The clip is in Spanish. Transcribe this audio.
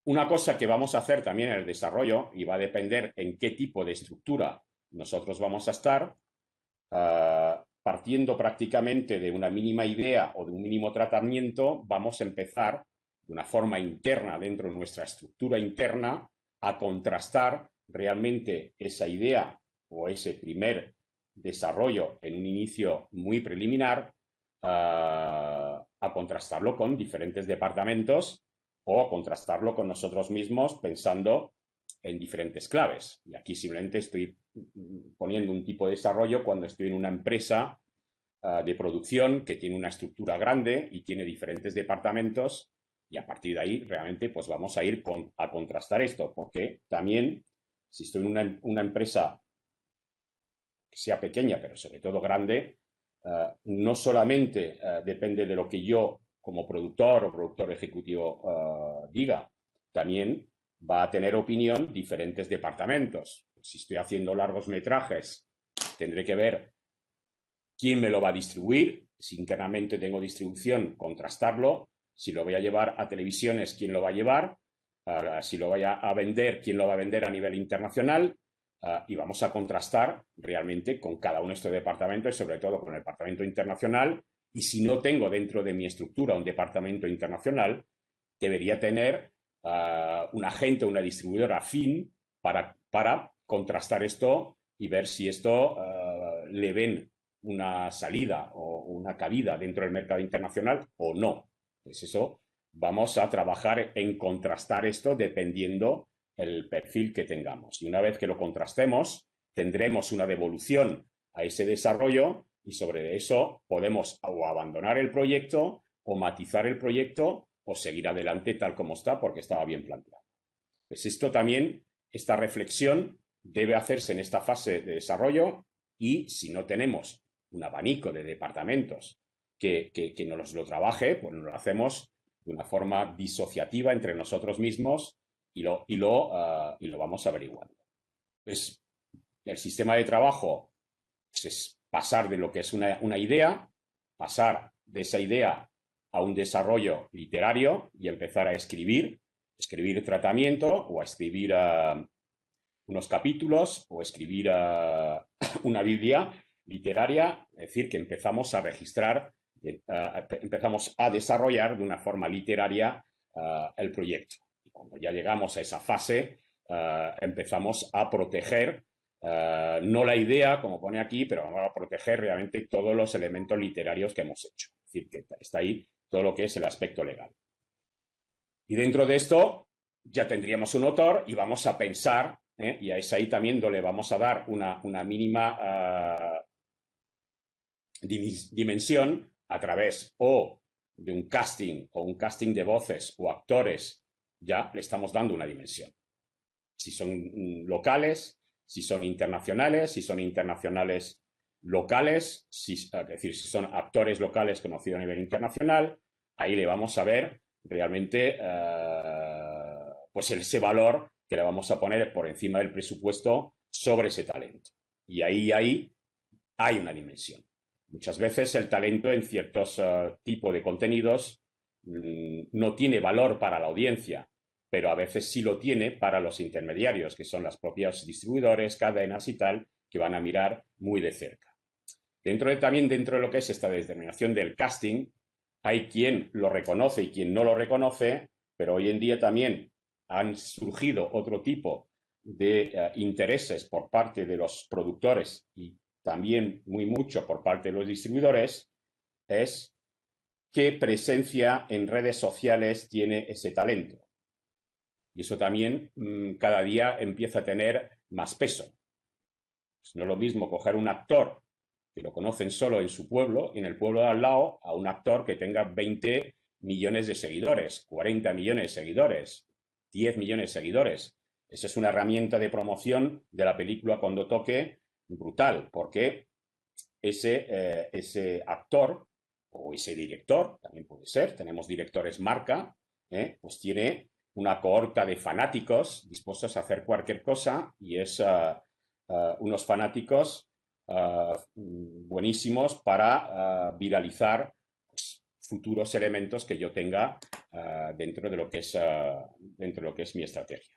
Una cosa que vamos a hacer también en el desarrollo, y va a depender en qué tipo de estructura nosotros vamos a estar, partiendo prácticamente de una mínima idea o de un mínimo tratamiento, vamos a empezar de una forma interna dentro de nuestra estructura interna a contrastar realmente esa idea o ese primer desarrollo en un inicio muy preliminar, a contrastarlo con diferentes departamentos o a contrastarlo con nosotros mismos pensando en diferentes claves. Y aquí simplemente estoy poniendo un tipo de desarrollo cuando estoy en una empresa de producción que tiene una estructura grande y tiene diferentes departamentos, y a partir de ahí realmente pues vamos a ir a contrastar esto, porque también si estoy en una empresa que sea pequeña, pero sobre todo grande, no solamente depende de lo que yo como productor o productor ejecutivo diga, también va a tener opinión diferentes departamentos. Si estoy haciendo largos metrajes, tendré que ver quién me lo va a distribuir. Si internamente tengo distribución, contrastarlo. Si lo voy a llevar a televisiones, quién lo va a llevar. Si lo voy a vender, quién lo va a vender a nivel internacional. Y vamos a contrastar realmente con cada uno de estos departamentos y sobre todo con el departamento internacional. Y si no tengo dentro de mi estructura un departamento internacional, debería tener un agente, una distribuidora afín para contrastar esto y ver si esto le ven una salida o una cabida dentro del mercado internacional o no. Pues eso, vamos a trabajar en contrastar esto dependiendo el perfil que tengamos. Y una vez que lo contrastemos, tendremos una devolución a ese desarrollo y sobre eso podemos o abandonar el proyecto o matizar el proyecto o seguir adelante tal como está porque estaba bien planteado. Pues esto también, esta reflexión debe hacerse en esta fase de desarrollo, y si no tenemos un abanico de departamentos que nos lo trabaje, pues nos lo hacemos de una forma disociativa entre nosotros mismos y lo vamos averiguando. Pues el sistema de trabajo es pasar de lo que es una idea, pasar de esa idea a un desarrollo literario y empezar a escribir tratamiento o a escribir unos capítulos o escribir una Biblia literaria, es decir, que empezamos a registrar, empezamos a desarrollar de una forma literaria el proyecto. Y cuando ya llegamos a esa fase, empezamos a proteger, no la idea, como pone aquí, pero vamos a proteger realmente todos los elementos literarios que hemos hecho. Es decir, que está ahí todo lo que es el aspecto legal. Y dentro de esto ya tendríamos un autor y vamos a pensar, y a esa ahí también le vamos a dar una mínima dimensión a través o de un casting de voces o actores, ya le estamos dando una dimensión. Si son locales, si son internacionales locales, es decir, si son actores locales conocidos a nivel internacional, ahí le vamos a ver realmente pues ese valor que le vamos a poner por encima del presupuesto sobre ese talento. Y ahí hay una dimensión. Muchas veces el talento en ciertos tipos de contenidos no tiene valor para la audiencia, pero a veces sí lo tiene para los intermediarios, que son los propios distribuidores, cadenas y tal, que van a mirar muy de cerca. También dentro de lo que es esta determinación del casting, hay quien lo reconoce y quien no lo reconoce, pero hoy en día también han surgido otro tipo de intereses por parte de los productores y también muy mucho por parte de los distribuidores, es qué presencia en redes sociales tiene ese talento. Y eso también cada día empieza a tener más peso. No es lo mismo coger un actor que lo conocen solo en su pueblo y en el pueblo de al lado a un actor que tenga 20 millones de seguidores, 40 millones de seguidores, 10 millones de seguidores. Esa es una herramienta de promoción de la película cuando toque brutal, porque ese actor o ese director, también puede ser, tenemos directores marca, pues tiene una cohorta de fanáticos dispuestos a hacer cualquier cosa y es unos fanáticos buenísimos para viralizar pues, futuros elementos que yo tenga dentro de lo que es mi estrategia.